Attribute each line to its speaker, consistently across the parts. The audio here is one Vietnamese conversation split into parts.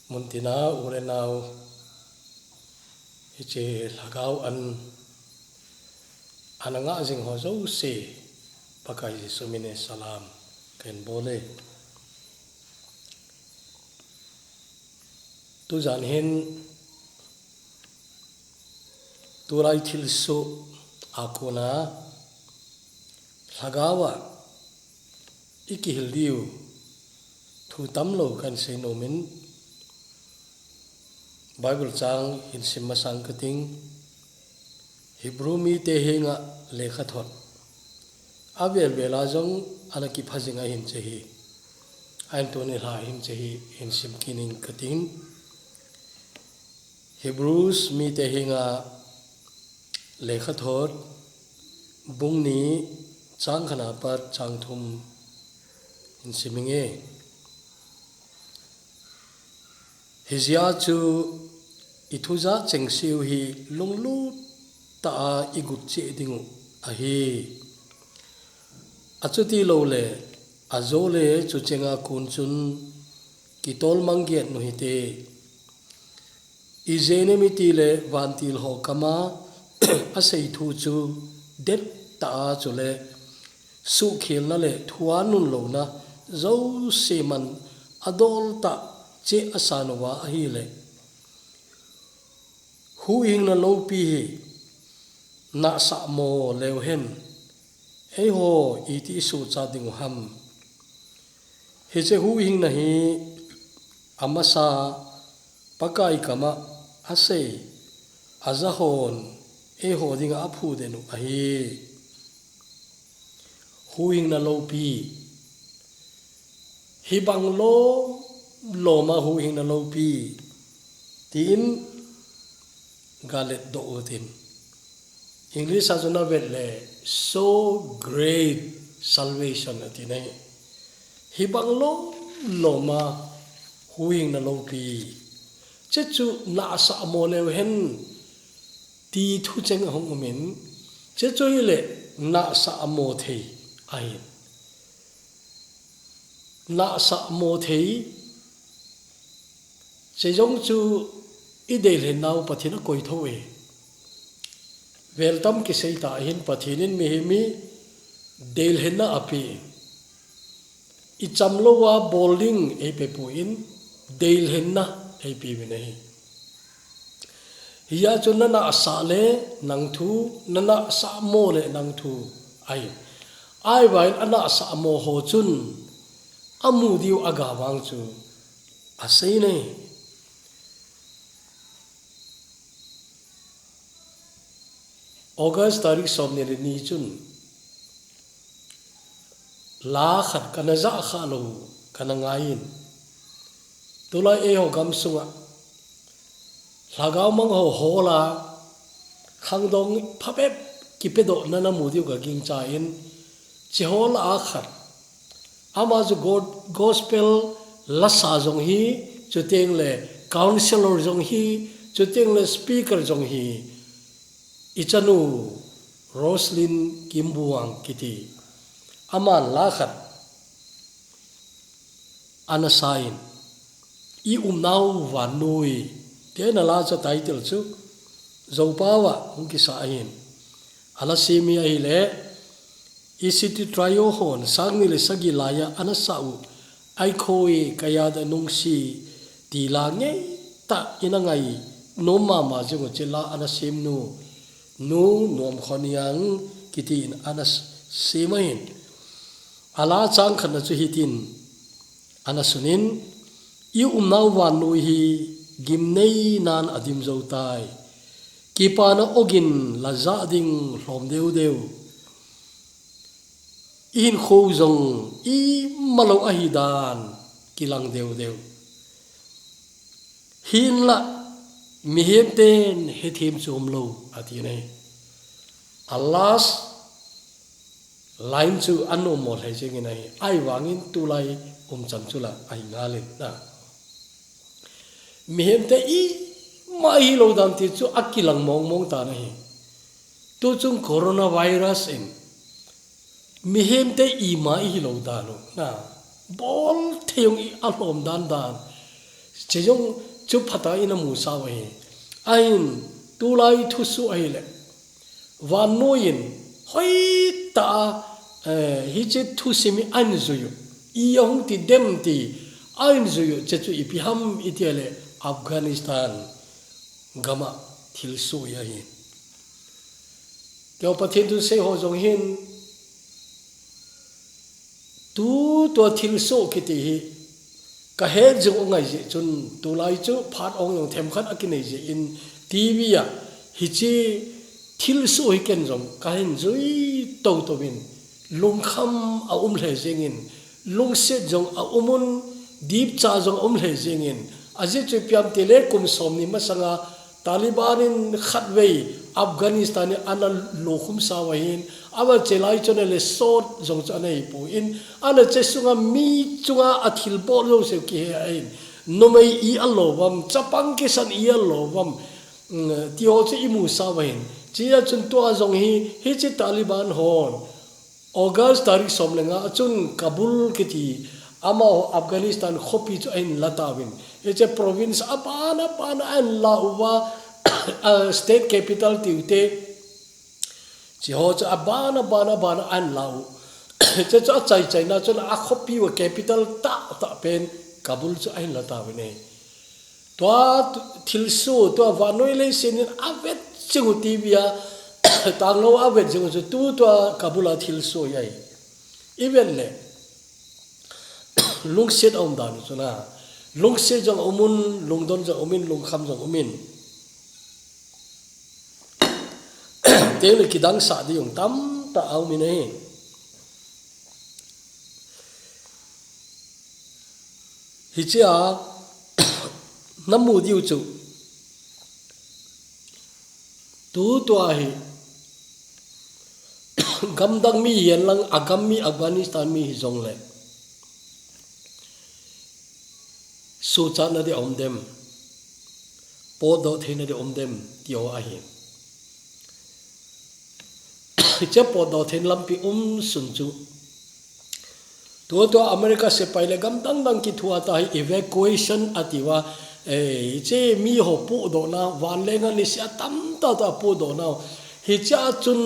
Speaker 1: muntina urenau hiche lagau ananga jing ho zo se pakai sumine salam ken bole tu jan hin turai thil su akuna lagawa ikihildiu thu tamlo kan se nomin Bible chang hin simmasang kating Hebrew mi te hinga lekha thot avel bela jong anaki phajinga hin chehi ain to ne la hin chehi hin sim kining kating Hebrews mi te hinga lekha thot bung ni chang khana par chang thum hin siminge hizia chu ithuza chengsiu hi lunglu ta igut che dingu ahi achuti lo le azole chu chenga kun chun kitol mangget no hite izene miti le vantil ho kama asei thu chu det ta chu le su khil na le thuanun lo na zo seman adol ta che asanwa ahi le hu ing na lo pi na sa mo leo hen ei ho iti su cha ding ham he che hu ing na hi amasa pakai kama ase azahon e ho dinga aphu denu ahi hu ing na lo pi hi bang lo ma hu ing na lo pi tin galet do utin English azuna vetle so great salvation atinai hi bang lo ma hu ing na lo pi chechu na sa mo le hen ti thu cheng hong min chechu ile na sa mo thei ai na sa mo thei se jong chu idel hen nau pathina koi thoe welcome ki seita hin pathinin mi himi del hen na api I chamlo wa bowling e pe pu in del hen na e pi mi nei hiya chun na asa le nang thu na sa mo le nang thu ai vai ana sa mo ho chun amu diu aga wang chu asei nei August tarik somne le ni chun la khat kana za kha lo kana ngain tula e ho gam sunga lagaw mang ho hola khangdong phapep kipedo nana mudiu ga ging cha in chi hola khat ama ju god gospel la sa jong hi chu teng le counselor jong hi chu teng le speaker jong hi ichanu Roslyn Kimbuang kiti aman lakhat anasain I umnau vanui te na la cha title chu zopawa ungki sain ala semi ai le isiti trio hon sangni le sagilaya anasau ai khoi kaya da nungsi ti la nge ta inangai noma ma jung chela anasim nu nom khoniang kitin anas semain ala chang khana chu hitin anasunin I umnau wan nu hi gimnei nan adim zo tai kipana ogin laza ding hlom deu in kho zong I malo ahidan kilang deu hin la mihem ten hetim chom lo ati nei alas line chu anu mo hai jeng nei ai wangin tulai cham chula ai ngalin na mihem te I mai lo dam ti chu akilang mong ta nahi tu chung coronavirus in mihem te I mai lo da lo na bol theung I alom dan chỉ dùng chụp phát tại nó mù sao vậy anh tu lai thu su ai lệ và nuôi hoi ta hi chế thu semi anh rồi yêu hung ti dem ti anh rồi chế chú ipiham itiale Afghanistan gama thil su ya hi kéo pathin tu sei ho jong hin tu to thil su ki ti hi ka he jong ngai ji chun tu lai chu phat ong yong them khat akinei ji in TV ya hi chi thil su hi ken jong ka hin zui to bin lung kham a le jengin lung se jong a umun deep cha jong le jengin aje chu piam tele kum som ni masanga Talibanin khatwei Afghanistan ana lokhum sawahin awa chelai chonele sot jong chanei pu in ana chesunga mi chunga athil bo lo se ki ain nomei I alowam chapang ke san I alowam ti ho che imu sawahin chia chun to jong hi che Taliban hon August tarik somlenga chun Kabul ke ti ama Afghanistan khopi chu ain latawin che province apana an lauwa state capital tiute chi ho cha bana an lau che cha chai na chun a khopi wa capital ta pen Kabul chu ain latawine to thilsu to vanoi le sin avet chingu tibia tanglo avet jing chu tu to Kabul a thilsu yai even le lungset om dan chuna lungse jong umun lungdon jong umin lungkham jong umin tele kidang sa di yung tam ta au min he hi chia namu diu chu tu to hi gamdang mi yen lang agam mi Afghanistan mi jong le su cha na de om dem po do the na de om dem tio a hi che po do the lampi sun chu to America se paile gam dang ki thua ta evacuation atiwa che mi ho pu do na wan le nga ni sia tam ta pu do na hi cha chun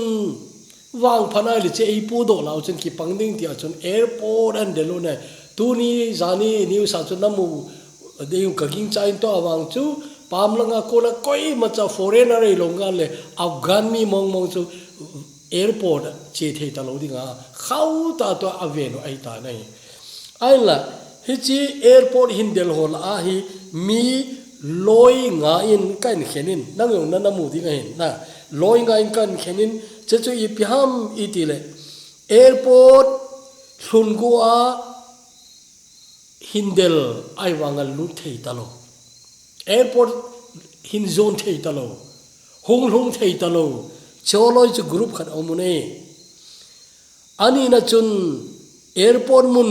Speaker 1: wang phana li che I pu do lao chun ki pangding tia chun airport and de lo ne tu ni zani new sa chun namu de yung kaging chain to awang chu pamlanga ko na koi macha foreigner ei longa le Afghan mi mong chu airport che the ta lo dinga khau ta to aveno ai ta nai ai la hi chi airport hindel hol a hi mi loi nga in kan khenin nang yong na mu dinga hin na loi nga in kan khenin che chu I piham itile airport thungua hindel ai wangal lu thei talo airport hin zone thei talo hung thei talo choloi chu group khat omune ani na chun airport mun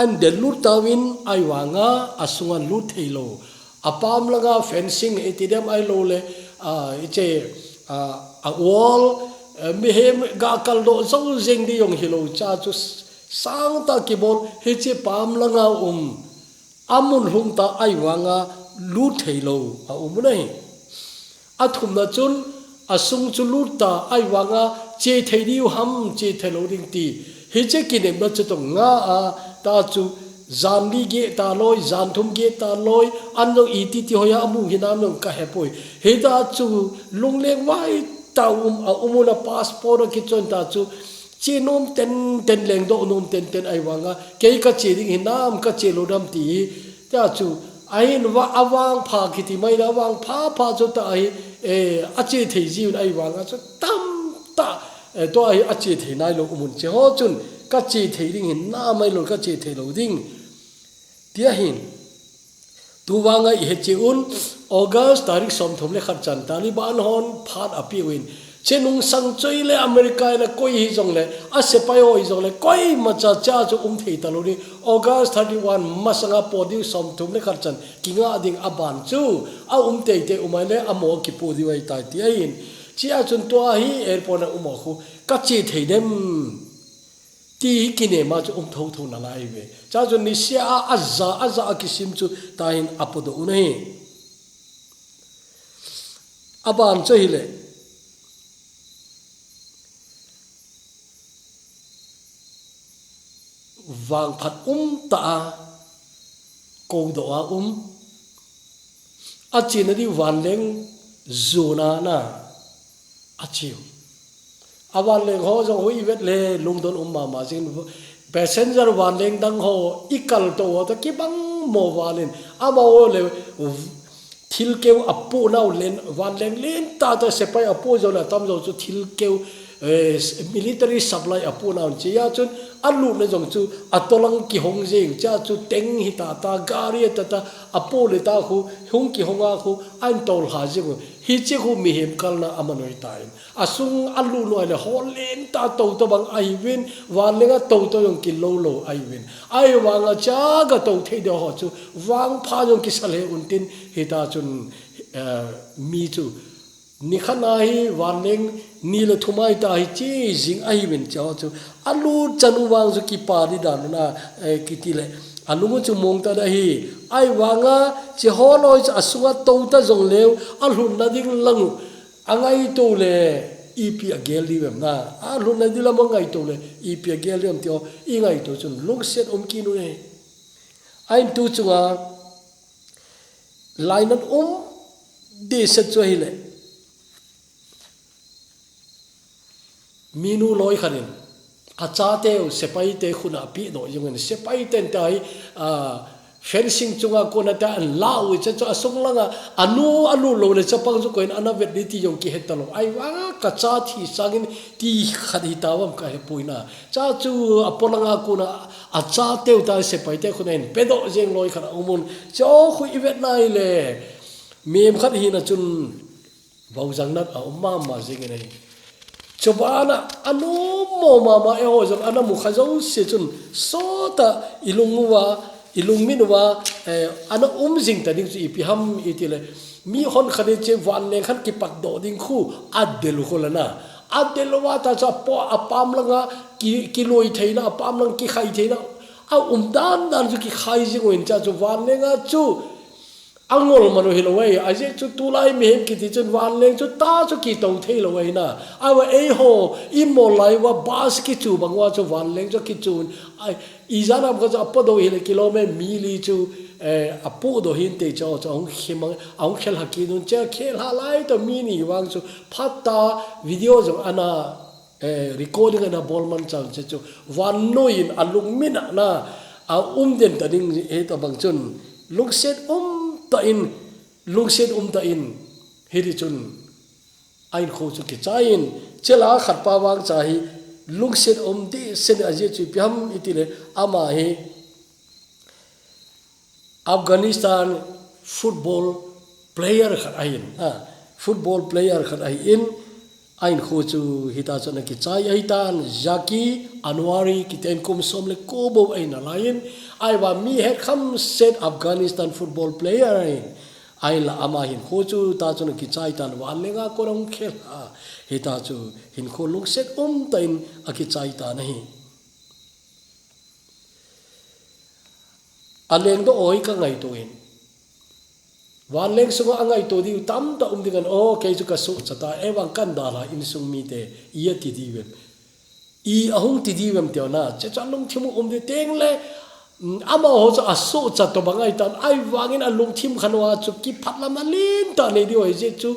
Speaker 1: an de lu tawin ai wanga asunga lu thei lo apam laga fencing etidem ai lo le che a wall mehem ga kal do zo jeng di yong hilo cha chu sang ta kibol he che pam langa amun hung ta ai wanga lu theilo a nei athum na chun asung chu lu ta ai wanga che theidiu ham che thelo ring ti he che kinem na chu to nga a ta chu zanli ge ta loi zanthum ge ta loi anno iti ti hoya amu hinam no ka hepoi he ta chu lungleng wai ta umuna passport ki chon ta chu che nom ten leng do nom ten ai wanga ke ka che ding hinam ka che lo dam ti ta chu ai wa awang pha ki ti mai na wang pha chu ta ai a che thei ji ai wanga chu tam ta to ai a che thei nai lo umun che ho chun ka che thei ding hin na mai lo ka che thei lo ding tia hin tu wanga I he che un August tarik som thom le khat chan Taliban hon phat api win chenung sang choi le America na koi hi jong le a se pai hoi jong le koi ma cha chu thei ta lo ni August 31 masanga podium som thum le khat chan kinga ding aban chu a te umai le amo ki podi wai ta ti ai chia chun to hi airport na khu ka che thei dem ti kine ma chu tho tho na lai ve cha chu ni sia aza kisim chu ta hin apodo unai aban chu hi le vang phat ta ko do a a chin di van leng zuna na a chiu awan leng ho jong hui vet le lungdon ma jin passenger van leng dang ho ikal to ta ki bang mo walin ama o le thil keu apu nau len van leng len ta sepai apu zo la tam zo chu thil keu military supply apu nau chi ya chun alu na jong chu atolang ki hong jing cha chu teng hi ta gari ta apu le ta khu hung ki honga khu an tol ha jing hi chi khu mi hem kal na amanoi tai asung alu no le holen ta to bang ai win wan lenga to yong ki lo ai win ai wanga cha ga to thei de ho chu wang pha yong ki sale untin hi ta chun mi chu ni khana hi wan leng ni le thumai ta hi chi jing ai win cha chu alu chanu wang chu ki pa di dan na ki ti le alu chu mong ta da hi ai wanga che ho loi cha asunga to ta jong lew alhun na ding lang angai to le ipi agel di wem na alhun na dila mangai to le ipi agel di tio ingai to chun lung set ki nu ne ai tu chunga lainan de set cho hi le minu loi khanin acha te sepai te khuna pi no yung sepai ten tai fencing chunga ko na ta lau cha cha asung langa anu lo le chapang chu koin ana vet ti yong ki hetalo ai wa ka cha thi sangin ti khadi tawam ka he puina cha chu apolanga ko na acha te ta sepai te khuna en pedo jeng loi khana umun cho khu ivet nai le mem khat hi na chun baujang nat a ma jeng nei chobana anu mo mama e ho jong ana mu khajo se chun so ta ilung minwa ana jing ta ding chi pi ham itile mi hon khade che wan le khan ki pak do ding khu adelu kholana adelu wa ta cha po apam langa ki loi theina apam lang ki khai theina a dan ju ki khai jing wen cha chu wan le nga chu angol manu hilawai aje chu tulai mehem ki ti chun wan leng chu ta chu ki to thei lawai na awa e ho imolai wa bas ki chu bangwa chu wan leng chu ki chun ai izana ba cha podo hile kilome mili chu apu do hin te cho ong khimang ong khel haki nun cha khel halai to mini wang chu phata video jo ana recording ana bolman chang chu wan noin alung mina na a den ta ding e to bang chun lukset ta in lungset ta in hiri chun ain kho chu ki chain chela khat pa wang cha hi lungset di sen aje chu piam itile ama hi Afghanistan football player khat ain football player khat in ain kho chu hita chana ki chai ai tan Zaki Anwari ki ten kum som le ko bo ain lain ai wa mi het kham set Afghanistan football player ai la ama hin kho chu ta chuna ki chai tan wa lenga ko rong khel hita chu hin kho lung set tain aki chai ta nahi aleng do oi ka ngai to in wan leng sunga angai to di tam ta dingan o ke chu ka su chata ewang kan da la in sung mi te iya ti di wem I ahung ti di wem te na che chalung thimu di teng le ama ho cha aso cha to bangai tan ai wangin alung thim khanwa chu ki phatla malin ta ne di oi je chu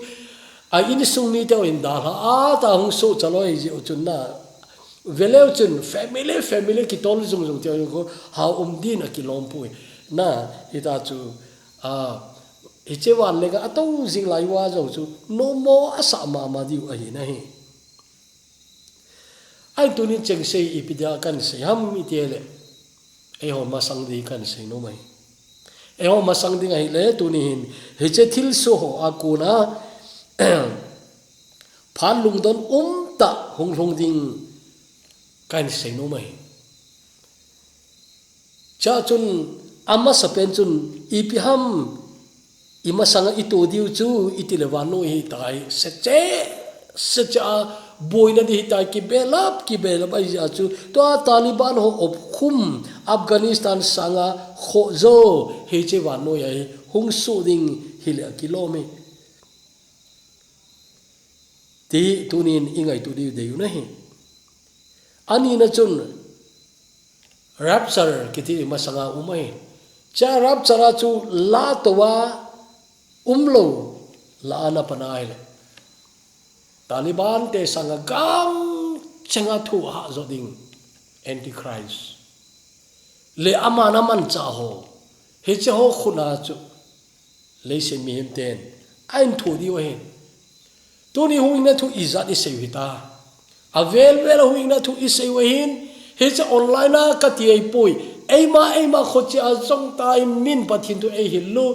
Speaker 1: a in sung mi te in da ha a ta hung so chaloi je chun na veleu chun family ki tol jung te ko ha din a ki lom pui na ita chu iche wan le ga atong jing lai wa zo chu no mo asa ma di a hi na hi ai tunin cheng sei ipidia kan se ham itiele e ho masang di kan se no mai e ho masang di ngai le tunin he che thil so ho akuna phan lung don ta hong ding kan se no mai cha chun ama sapen chun ipi ham ima sanga itu diu chu itile wanu hi tai secha boi na di tai ki belap ai ja chu to Taliban ho op khum Afghanistan sanga kho zo he che wan no ai hung su ding hil kilomi ti tunin ingai tu di de na hi ani na chun rapture kiti masanga umai cha rapture chu la towa umlo la ana panai le Taliban te sanga gam chenga thu ha zo ding antichrist le amana man cha ho he che ho khuna chu le se mi hem ten ain thu di wa he tu ni hu na thu izat i se hita avel vel hu na thu i se wa hin he che online na ka ti ai pui eima khochi azong tai min pathin tu e hillu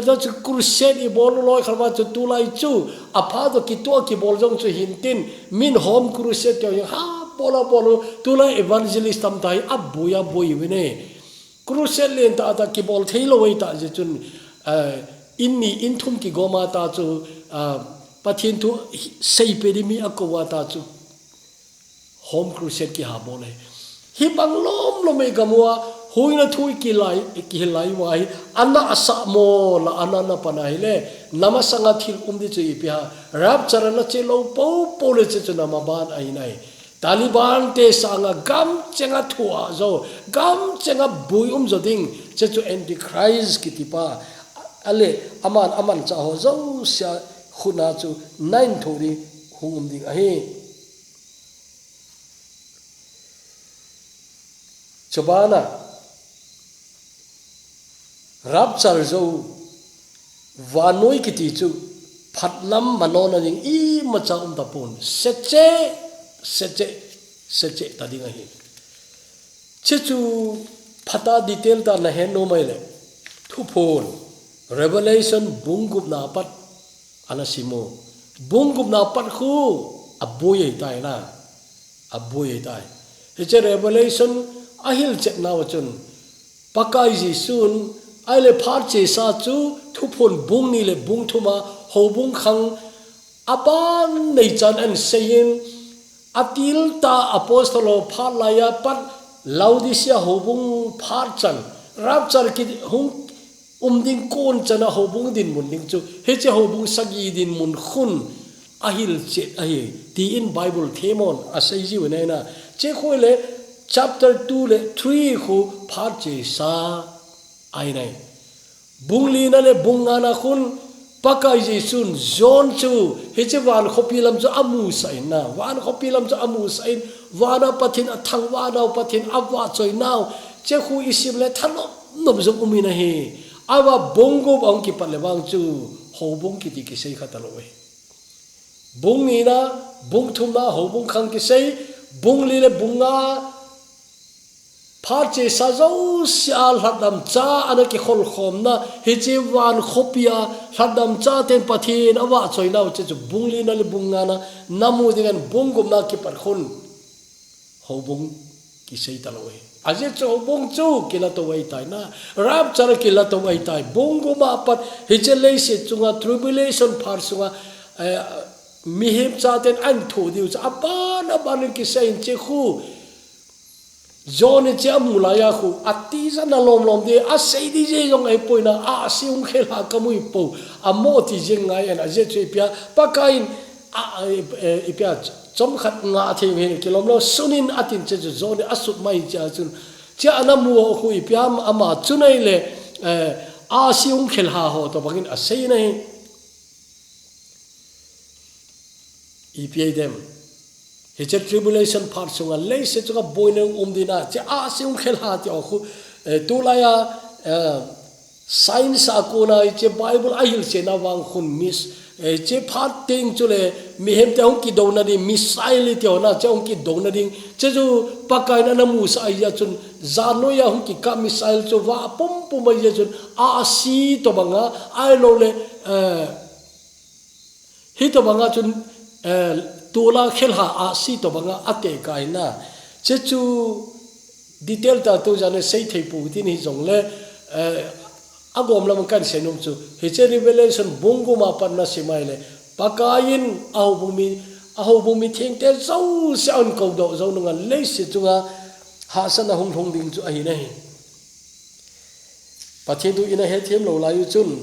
Speaker 1: da chu crusade I bol loi kharwa chu tulai chu apha do ki to ki bol jong chu hintin min home crusade to ha bolo tulai evangelist tam tai abuya boi wine crusade len ta ki bol thailo wei ta je chun inni inthum ki goma ta chu pathin tu sei pedimi akwa ta chu home crusade ki ha bole hi banglom lo me gamwa huina thui ki lai wai anna asa mo la anana panai le namasanga thil umdi chu ipia rap charana che lo po le che chuna ma ban ai nai Taliban te sanga gam chenga thua zo gam chenga bui zo ding che chu antichrist ki tipa ale aman cha ho zo sia khuna chu nine thori hungum ding a he chobana rapture zo vanoi kiti chu phatlam manona ning I macha ta pun seche ta ding a hi che chu phata detail ta na hen no mai le thu phone revelation bungup na pat anasimo bungup na pat khu aboye tai na aboye tai che revelation ahil chek na wachun pakai ji sun aile phar che sa chu thu phon bung ni le bung thuma ho bung khang apan nei chan an sein atil ta apostolo phalaya pat laudisia ho bung phar chan rapture ki hung ding kon chana ho bung din mun ding chu he che ho bung sagi din mun khun ahil che ahi ti in bible themon asai ji we na che khoile chapter 2 le 3 khu phar che sa ai nai bungli na le bungana khun pakai ji sun zon chu he che wan khopi lam chu amu sai na wan khopi lam chu amu sai wana pathin athang wana pathin awa choi naw che khu isim le thano nob zo umi na he awa bongo bang ki pale bang chu ho bong ki ti ki sei khataloi bungi na bung thuma ho bung khang ki sei bungli le bunga Phache sazo sial hadam cha anaki khol khom na heche wan khopia hadam cha ten pathin awa choina che chu bungli na le bungana namu dengan bungum na ki par khun hobung ki sei taloi aje chu bung chu kila to wai tai na rap char kila to wai tai bunguma pat heche le se chunga tribulation phar sunga mihim cha ten an thu diu cha apan ki sei che khu John che amulaya khu atiza na lom de a sei di je yong ai poina a siung khela kamui po a moti je ngai an a je che pia pakain a ipia chom khat nga the he kilom lo sunin atin che John asut mai cha chun che anamu khu ipia ama chunai le a siung khela ho to bangin a sei nei ipia dem he che tribulation part sunga le se chuka boineng umdina che a siung khel ha ti khu tulaya science akuna che bible ahil che na wang khun mis che phat ting chule mi hem te hong ki dona di missile ti ona che hong ki dona ding che ju pakai na na mu sa ya chun zano ya hong ki ka missile chu wa pum pum ya chun a si to banga ai lo le hi to banga chun tula khelha a si to banga ate kaina chechu detail ta to jane sei thei pu tin hi jong le agom lam kan senum chu he che revelation bongo ma pan na simaile pakain au bumi hầu bù mi thiêng té dâu sẽ ăn cầu độ dâu nung ăn lấy sự chung hạ sân hung thong đình chu ai này và thiên tu ina hết thiêm lâu lại chun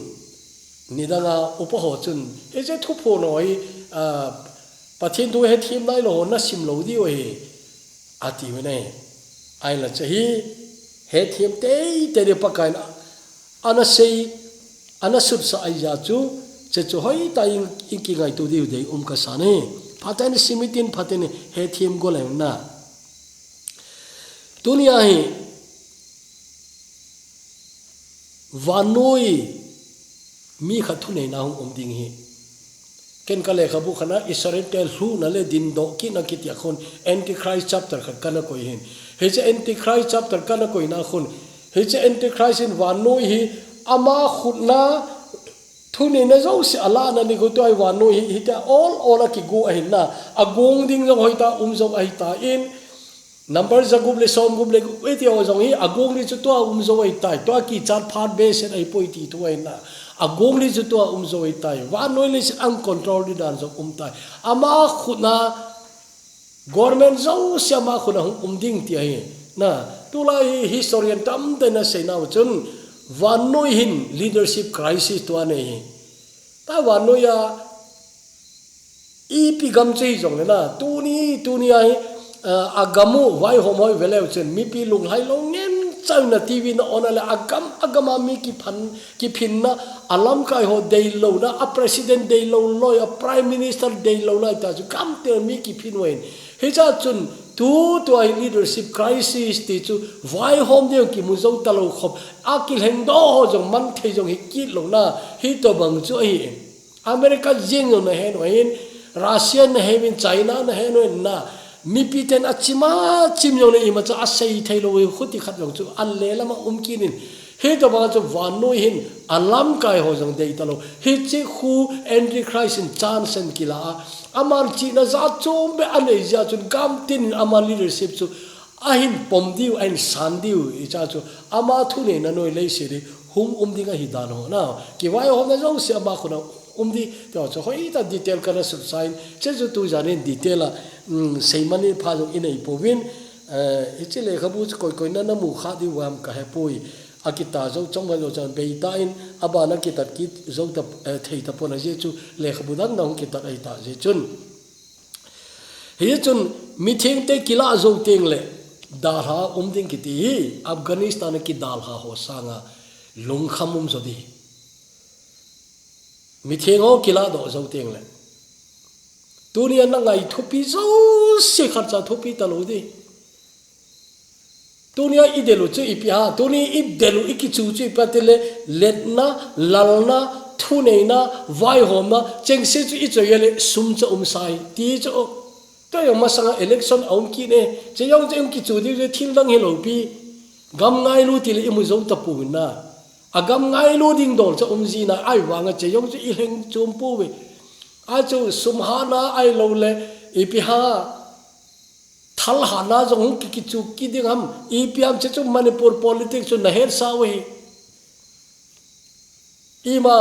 Speaker 1: ni danga upo ho chun e je thu pho noi và thiên tu hết thiêm lại lo na sim lâu đi oi ati we này ai là chahi hết thiêm te de pakai na ana sei ana sut sa ai ja chu che chu hoi ta in ki ngai tu diu de ka sa ne phaten simitin phaten he thiam go le na dunia hi vanoi mi kha thu nei na hum ding hi ken ka le khabu khana Israel tel hu na le din do ki na ki tia khon antichrist chapter kha kana koi hin he che antichrist chapter kana koi na khon he che antichrist in vanoi hi ama khutna thuni na zo si ala na ni go to ai vanoi hi ta all ki go a hin na agong ding zo hoi ta zo ai ta in number zagub le som gub le eti o zo hi agong ni chu to zo ai tai to ki chat phat be se ai poi ti to ai na agong ni chu to zo ai tai vanoi le se ang control di dan zo tai ama khutna government zo se ama khuna ding ti ai na tulai historian tam te na se na chun vanoi hin leadership crisis to ane ta vanoi ya ipi gam chei jong na tuni ai agamu vai homoi veleu chen mi pi lung hai lo ngem chau na tv na onale agama mi ki phin na alam kai ho dei lo na a president dei lo loi a prime minister dei lo lai ta chu kam te mi ki phin wen he cha chun tu ai leadership crisis ti chu vai hom de ki mu zo ta lo khop akil heng do ho jong man thei jong hi ki lo na hi to bang chu hi America jing na he no hin Russia na he bin China na he no na mi pi ten achima chim yong ne ima cha asei thailo we khuti khat yong chu an le lama kinin he to ba chu vanoi hin alam kai ho jong dei talo he chi khu antichrist in chance and kila amar chi na za chom be ane ja chun gam tin amar leadership chu ahin pom diu and san diu I cha chu ama thu ne na noi lei se ri dinga hi dan ho na ki wai ho na jong se ama khuna di to cho hoi ta detail kana sub sign che chu tu janin detail sei mani pha jong inei povin ichile khabu koi na mu kha di wam ka he poi akita zo chong ba zo chan beita in abana kitat ki zo ta thei ta pona je chu le khabu dan nong kitat ai ta je chun he chun mi theng te kila zo teng le dal ha ding ki ti Afghanistan ki dal ha ho sanga lung khamum zo di mi theng o kila do zo teng le dunia na ngai thupi zo se kharcha thupi ta lo di dunia idelu chu ipia dunia idelu ikichu chu ipatele letna lalna thuneina vai homa chengse chu ichoyele sumcha sai ti chu to yong masanga election aum ki ne che yong che ki chu di thil dang helo pi gam ngai lu ti le imu zo ta pu na agam ngai lu ding dol cha ji na ai wanga che yong chu I heng chum pu we achu sumhana ai lo le ipiha thalhana jong ki chu ki ding ham ipiam che chu Manipur politics chu na her sawe ima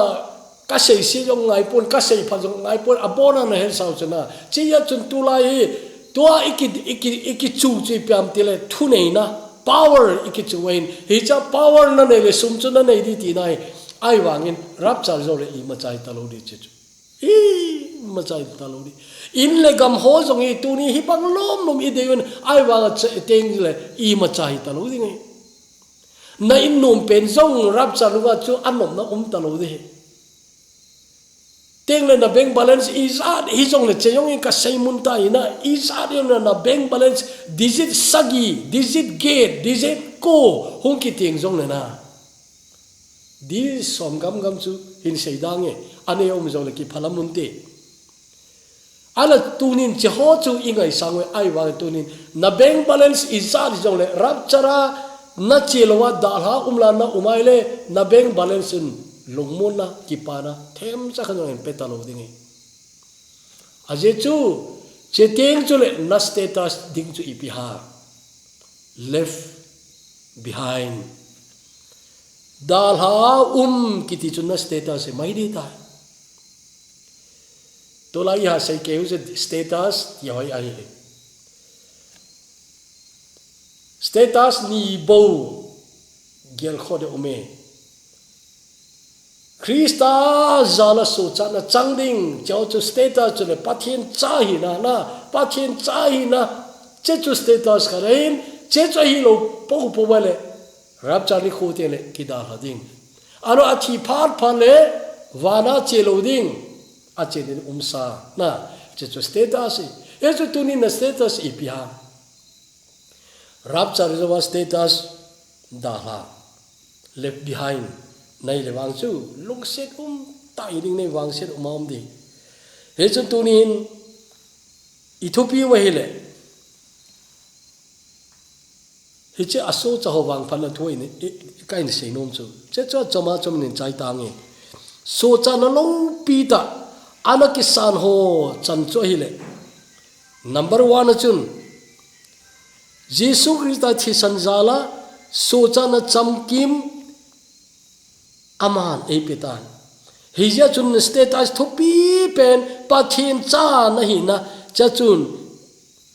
Speaker 1: ka sei si jong ngai pon ka sei pha jong ngai pon abona na her saw chuna chi ya chun tulai tua iki chu chi piam tile thu nei na power iki chu wain hi cha power na ne le sum chu na nei di ti nai ai wangin rap cha zo le I ma chai ta lo di chu ma chai ta lo di in le gam ho jong I tu ni hi bang lom nom I deun ai wa teng le I ma chai ta lo di ngai na in nom pen jong rap cha lu ga chu anom na ta lo di teng le na bank balance is at hi jong le che yong ka sei mun ta ina is at na bank balance digit sagi digit gate digit ko hong ki teng jong le na di som gam chu hin sei dang e ane om zo le ki phalamun te ala tunin che ho chu ingai sangwe ai wa tunin na bank balance is at jong le rap chara na chelwa dalha umla na umaile na bank balance lungmona kipana them cha khan petalo dingi aje chu che teng chu le na status ding chu ipiha left behind dalha kiti chu na status e mai di ta to lai ha sei ke use status ya hoi ai status ni bo gel khode ume Krista zala so chana changding chao chu status chu le pathin cha hi na pathin cha hi na che chu status karain che chu hi lo po po wale rap chani khote le kida hading aro athi phat phale wana che lo ding a che din umsa na che chu status e chu tuni na status ipia rap chari wa status daha left behind nay le wang chu lung set tai ding nei wang set umam di he chu tunin Ethiopia wa hele he che aso cha ho wang phan na thoi ni kai ni sei nom chu che cha chama chom nin chai tang e so cha na long pi ta ana ki san ho chan cho hele number 1 chun Jesus Christ thi sanjala so cha na cham kim aman e pitan hija chun status thopi pen pathin cha nahi na cha chun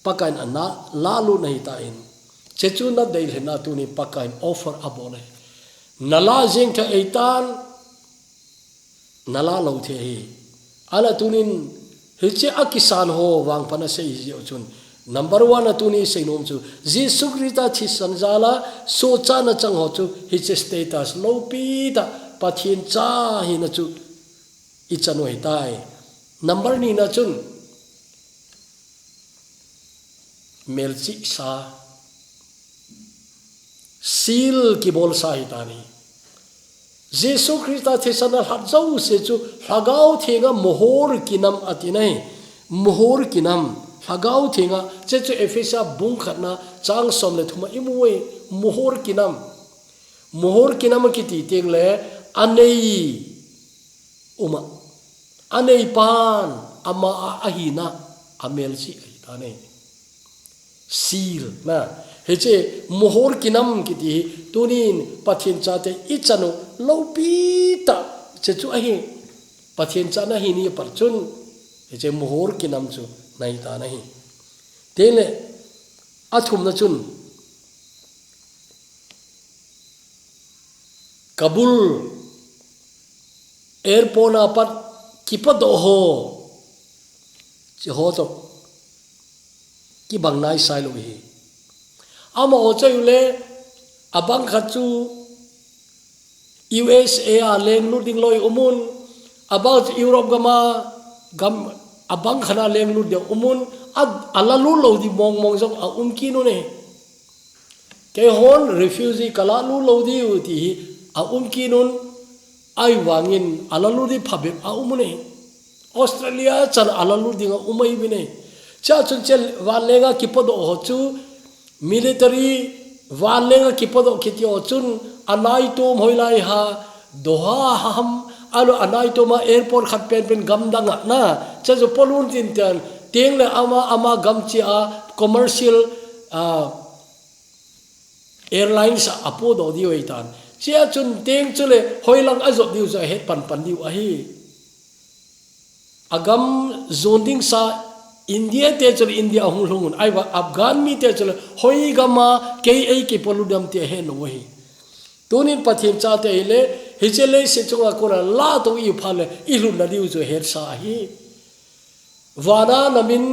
Speaker 1: pakan ana lalu nahi ta in che chun na dei hena tu ni pakan offer abole nala jing tha eitan nala lo the hi ala tunin hiche akisan ho wang pana sei ji chun number 1 atuni seinom chu Jesus Christ thi sanjala so cha na chang ho chu hiche status lo pi da pathin cha hi na chu I chanoi tai number ni na chun melchi sa sil ki bol sa hi tani Jesus Christ the sanal hat jau se chu hagau thenga mohor kinam atinai mohor kinam hagau thenga che chu efesa bung khatna chang som le thuma imoi mohor kinam ki ti teng le anei uma anei pan ama ahina amelchi tane sil na heche mohor kinam kiti tunin pathin chate ichanu lopita chechu ahi pathin chana hi ni parchun heche mohor kinam chu nai ta nahi tele athum na chun Kabul airport na pat kipado ho chi ho to ki bang nai sai lo hi ama o chai le abang khachu USA a leng lu ding loi umun about Europe gam abang khana leng lu de umun ala lu lo di mong jong a ki no ne ke hon refugee kala lu lo di uti a ki nun ai wangin alalu di phabe a umune Australia chan alalu dinga umai bine cha chun chel walenga kipodo hochu military walenga kipodo khiti ochun anai tom hoilai ha doha ham alu anai toma airport khat pen gamdanga na cha jo polun tin tan teng le ama gamchi a commercial airlines apodo di weitan chia chun teng chule hoilang azot diu za het pan diu ahi agam zonding sa India te chul India hunglungun aiwa Afghan mi te chul hoi gama ke ke poludam te he no hi tunin pathin cha te ile hichele se chunga kora la to I phale ilu na diu zo het sa hi wana namin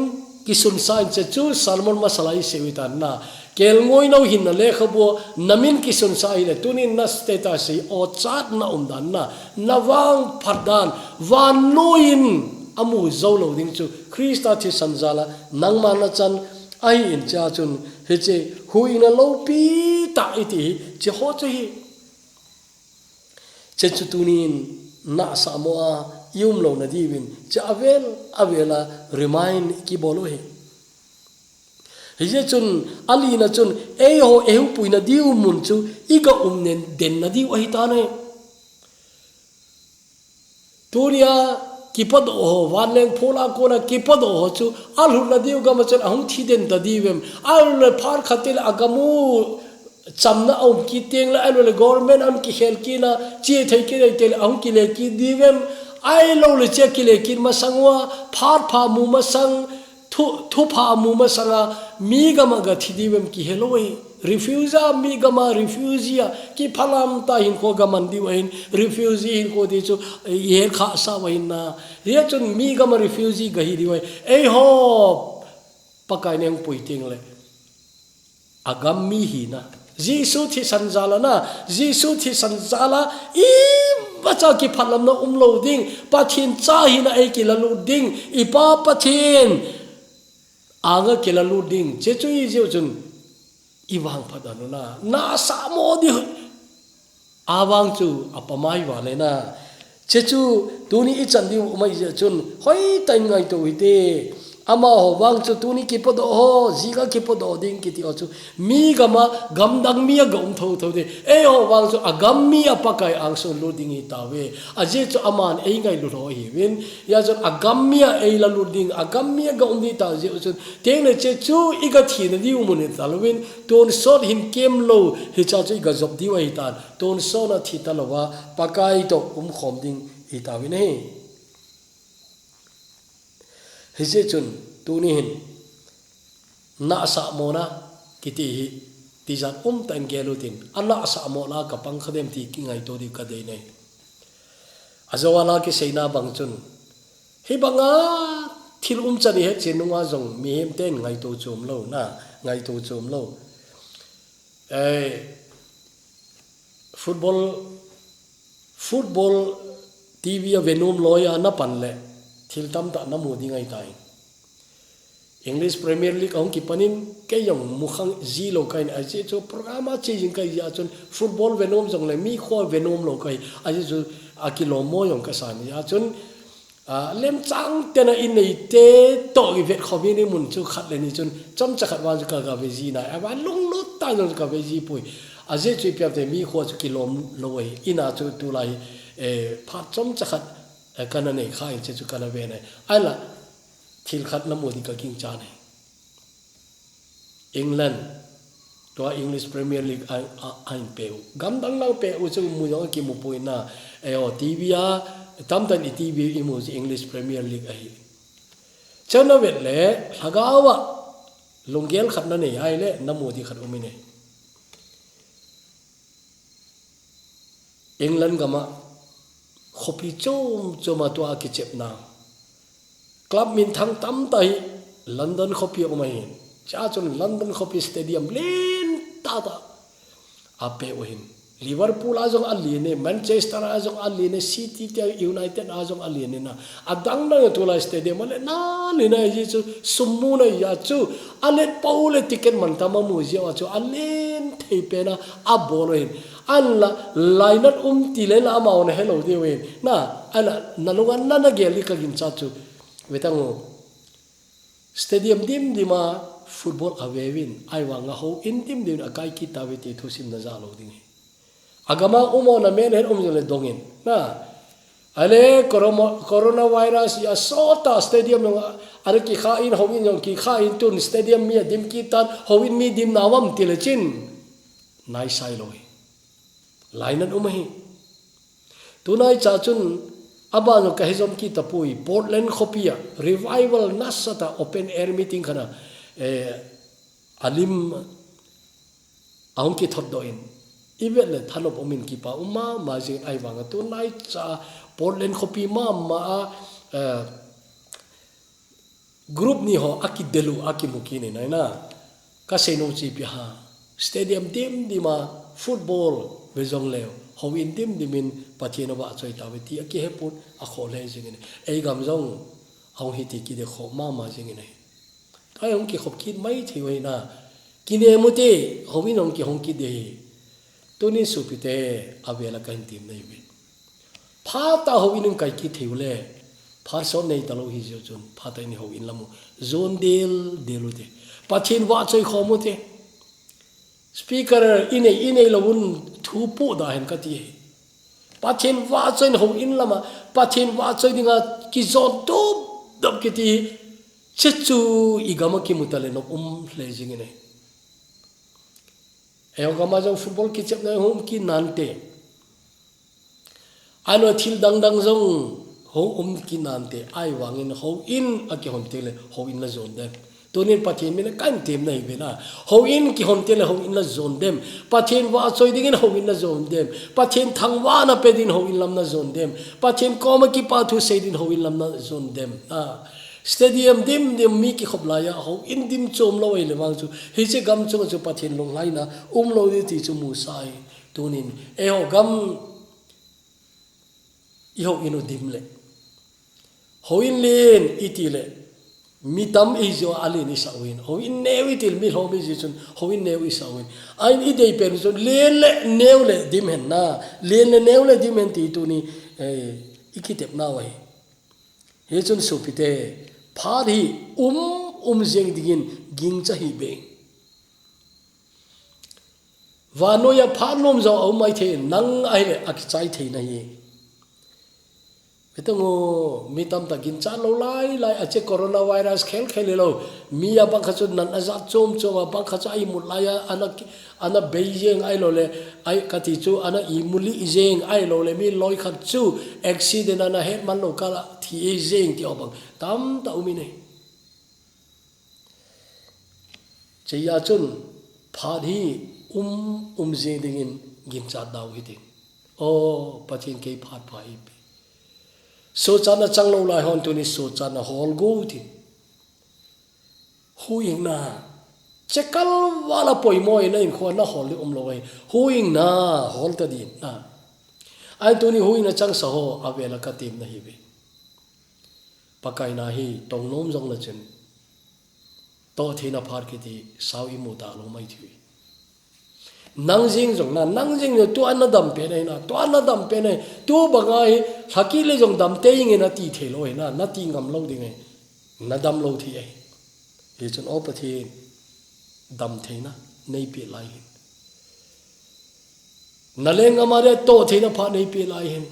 Speaker 1: kisun sa che chu salmon masalai sewitan na kel ngoi no hin na le khabo namin kisun sa ile tunin na status o chat na umdan na nawang phardan wan noin amu zolo ding chu Krista thi sanjala nangma na chan ai in cha chun heche huina lo pi ta iti che ho chu hi che chu tunin na samoa yum lo na divin cha avela remind ki bolo he hije chun ali na chun ho ehu puina diu mun chu iga umnen den na diu ahi ta ne turia kipad ho wanleng phola kona kipad ho chu alhu na diu ga ma chun ahum thi den da divem al phar khatil agamu chamna om ki teng la al government am ki khel ki na chi thai ki tel ahum ki le ki divem ai lâu le che ki le kin ma sangwa phat pha mu ma sang thu pha mu ma sanga mi ga ma ga thidi wem ki heloi refugee mi ga ma refugee ki phalam ta hin ko ga man di wain refugee hin ko di chu ye kha sa wain na ye chun mi ga ma refugee ga hi di wai ei ho pakai neng puiting le agam mi hi na Jisu thi sanjala na Jisu thi sanjala i bacha ki phalam na umlo ding pathin cha hi na ei ki lalu ding ipa pathin anga ki lalu ding che chui je chun iwang phadanu na sa mo di awang chu apamai wa le na che chu tuni I chan di umai je chun hoi tai ngai to ite ama ho wang chu tuni ki podo ho jiga ki podo ding ki ti chu mi gama gamdang mi ga tho tho de e ho wang chu agam mi apakai ang so lu ding I tawe aje chu aman e ngai lu ro hi win ya chu agam mi e la lu ding agam mi ga di ta je chu teng le che chu I ga thi na di umun ne talwin ton sot him kem lo hi cha chu ga job di wa hi tan ton so na thi ta lo wa pakai to khom ding I tawe ne hise chun tuni hin na sa mona kiti hi tizan tan gelutin alla sa mona ka pang khadem ti kingai to di ka dei nei azawala ki seina bang chun hi banga thil chani he chenunga jong mi hem ten ngai to chum lo na ngai to chum lo football TV venum loya na panle thil tam ta na mu dingai tai English Premier League ong ki panin ke yong mukhang zilo kain aje cho programa che jing kai ya chun football venom jong le mi kho venom lo kai aje chu akilo mo yong ka san ya chun lem chang tena in nei te to i vet khobi ni mun chu khat le ni chun cham cha khat wa ka ga ve ji na aba lung lo ta no ka ve ji pui aje chu pyap te mi kho chu kilom lo wei ina chu tu lai phat cham cha khat kana nei khai che chu kana ve nei ala thil khat na modi ka king cha nei England to English Premier League ai peu gam dang lang pe u chu mu yo ki mu pui na TV a tam tan TV I mu English Premier League ai chana vet le hagawa lungel khat na nei ai le na modi khat umi nei England gama khopi chom choma to a ki chep na club min thang tam tai London khopi umai cha chon London khopi stadium len ta ape ohin Liverpool azong aline Manchester azong aline City te United azong aline na adang na tula stadium le na le na ji chu summu na ya chu alet paule ticket man tama mu ji wa chu alen theipe na abolo hin alla lainat tile na amaw na hello de wen na ana nalungan na geli ka gin cha chu wetango stadium dim dima football awewin ai wanga ho in dim din akai ki taweti thusim na za lo ding agama umo na men her umjole dongin na ale coronavirus ya sota stadium ng are ki khain howin yong ki khain tun stadium mi dim ki tan howin mi dim nawam tilechin nai sai loi lainan umahi tunai chachun aba no kahizom ki tapui Portland khopia revival nasata open air meeting kana alim aung ki thoddoin ibel thanop omin ki pa umma majin ai wanga tunai cha Portland khopi ma group ni ho aki delu aki mukini naina ka seno chi pi ha stadium dim dima football bezong leo howin dim dimin pathina ba choi taweti aki hepun a khole jingine ei gam jong hong hiti ki de kho ma jingine ai hong ki khop ki mai thiwei na kine muti howin hong ki hong ki de tuni supite avela kan tim nei be pha ta howin kai ki thiule pha so nei talo hi jo chun pha ta ni howin lamu zone delute pathin wa choi khomuti speaker ine lawun thupu da hen kati pathin wa chen ho in lama pathin wa choi dinga ki zon to dab kiti chechu igama ki mutale no le jingine gama jong football ki chep na hum ki nante ano thil dang jong ho kinante ai wangin ho in a ki hom tele ho in la zon dem tunin pathin min kan tem nei bena ho in ki hom tele ho in la zon dem pathin wa choi dingin ho in la zon dem pathin thangwa na pedin ho in lam na zon dem pathin koma ki pa thu seidin ho in lam na zon dem stadium dim mi ki khoblaya ho in dim chom lo ai le wang chu hi che gam chu chu pathin long lai na lo di ti chu mu sai tunin e ho gam i ho inu dim le hoin len itile mitam izo alin isawin hoin newi til mi homi jun hoin newi isawin ain idei pen so len le neule dim hen na len le neule dim hen ti tu ni ikitep na wai he chun supite phari jeng digin ging cha hi be wano ya phanom zo au mai the nang ai le ak chai the na ye betongo mitam ta gin cha lo lai ache coronavirus khel lo mi ya bang khachu nan azat chom bang khachu ai mul laya ana beijing ai lo le ai kati chu ana imuli ijeng ai lo le mi loi khat chu accident ana he man lo kala thi ijeng ti obang tam ta umi nei cheya chun phadhi jeng dingin gin cha daw hi o pathin ke phat phai so chana changlo lai hon tu ni so chana hol go ti huing na chekal wala poi moi na in khon na hol li lo ai huing na hol ta din na ai tu ni huing na chang sa ho avela ka tim na hi be pakai na hi tong nom jong na chen to thina phar ki ti sau i mu ta lo mai thi nangjing jong na nangjing no tu an dam pe nei na tu an dam pe nei tu bangai haki le jong dam te ing na ti the lo na ti ngam lo ding na dam lo thi ai he chon opathi dam the na nei pe lai na leng amare to the na pha nei pe lai hin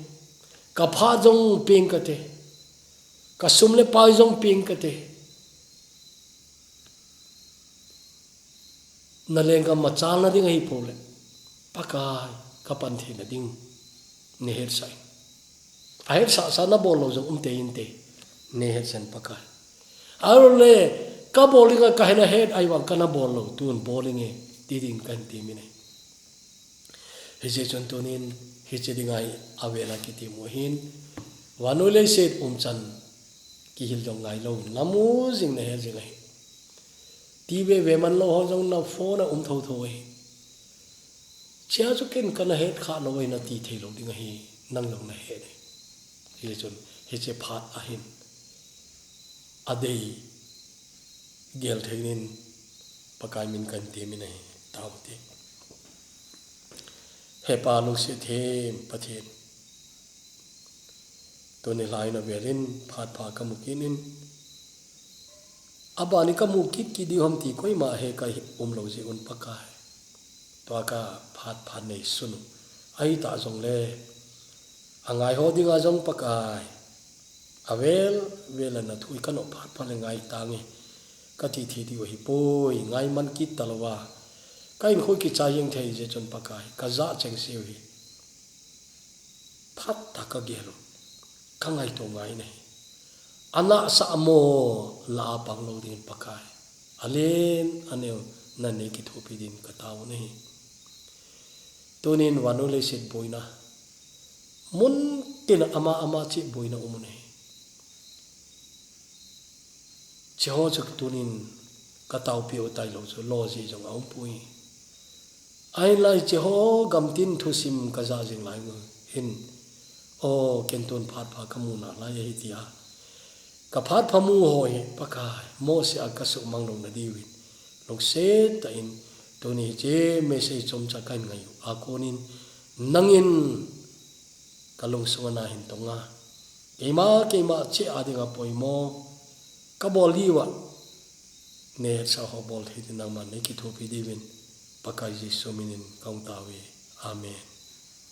Speaker 1: ka pha jong peng ka te ka sum le pa jong peng ka te na leng ka machal na ding hi phole pakai kapan the na ding ne her sai a her sa na bol lo jong te in te ne her san pakai arole ka bowling ka hena head ai wang kana ball lo tun bowling e ti ding kan ti mi nei he je chon tonin he che dingai avela ki ti mo hin wanule set chan ki hil jong ngai lo namu jing ne her jing ai ti ve man lo ho jong na phone tho thoi chia chu ken kana head kha lo na ti the lo ding hi nang lo na he ne he chon he che phat a hin adei gel theinin pakai min kan ti mi nei taw ti he pa lu se the pathin to ne lai na verin phat pha ka mukinin abani ka mukit ki di hom ti koi ma he ka lo ji un pakai to ka phat phan nei sun ai ta jong le angai ho dinga jong pakai avel vela na thui kano phat phan ngai tangi ka ti thi di hi poi ngai man kit talwa kain khoi ki cha yeng thei je chon pakai ka za cheng siu hi phat ta ka gelo ka ngai to ngai nei ana sa mo la pang lo din pakai alen aneu na ne ki thopi din ka taw nei tonin wanule sit boina mun tin ama chi boina umune cheho chuk tunin ka taw pi otai lo so lo ji jong au pui ai lai cheho gam tin thu sim ka za jing lai ngo hin o ken ton phat pha kamuna lai hi tia ka phat phamu hoi pakai mo se akasu manglo na diwi lok se ta in toni je message chom cha kan ngai akonin nangin kalung sungana hin tonga keima che adinga poimo kaboliwa ne sa ho bol thi nang man ne ki thopi divin pakai ji sominin kaung tawe amen.